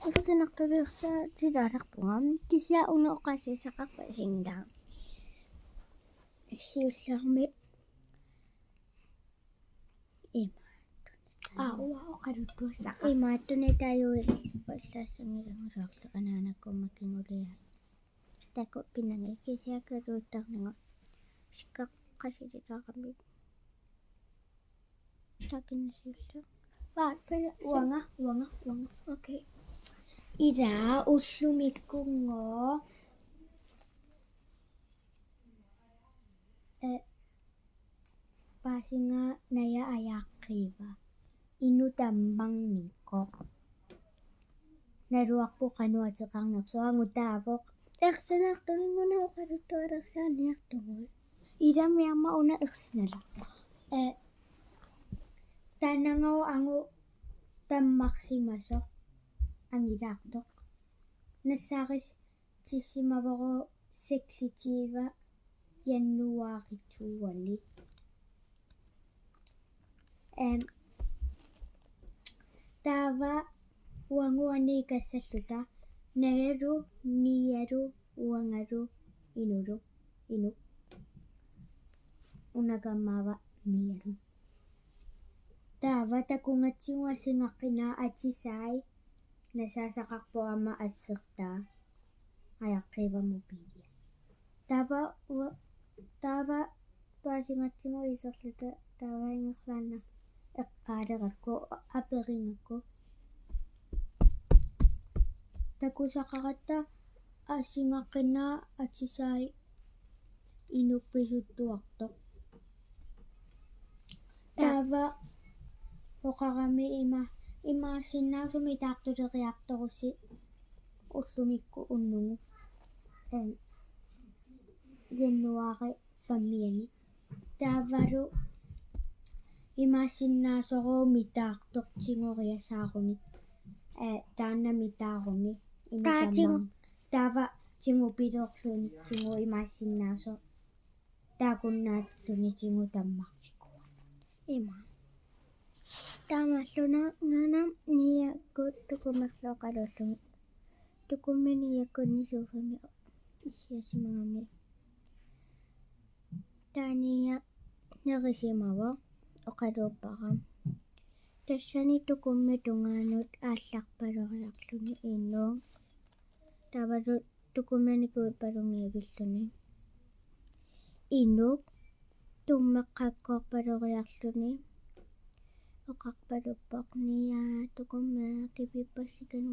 Ikutin aktor sa sidarak pungam kisya uno kasi sa kakpasingdang. Siyusami wow karuto sa imato na tayo basta sumirang rakto anak ko makingulihan. Tako pinangay kisya karutang nga sikak kasi dito kami. Sakin na siyusang. Wanga. Okay. Ira uslumikungo pasinga naya ayakriba inu tambang niko naruak po kanu at sakang naksoang utavok eksanak tuloy mo na ako karuto araksanak tuloy ira may mauna eksanala tanangaw ango tammaksimaso ang idakdok nasakis sisimabako seksitiva Januari 20 tava wanguani kasaluta naeru nieru wangaru inu unagamava nieru tava takungatsinwa singakina atisay nasasakak po ama asirta ayakriba mobilia tava pasingatsingo isaklita tava ingaklana ekkaaderako aperingako takusakakata asingakina atisay inuppisuttuartoq tava oqarami imaasinnaasumi taartuleriartorusi ullumikku unnungu Januari fammiani taavalu imaasinnaasoro mitaartortingoriasaaruni taanna mitaaruni imitamang taava tingupileorluni tingu imaassinnaaso taakunnaatluni tingu tammarfikua ima taamalluna ngana niakku tukumerlooqalullumi tukummani yakkunni suufami issiasimangami taania nerisimava oqaluuppaqam tassani tukummi tungaanut aallarpaloriarluni innuung tavalu tukummani kuipalungiavilluni inuk tummeqqakkoorpaloriarluni oqarpaluppaq nia tukumma kipippasikan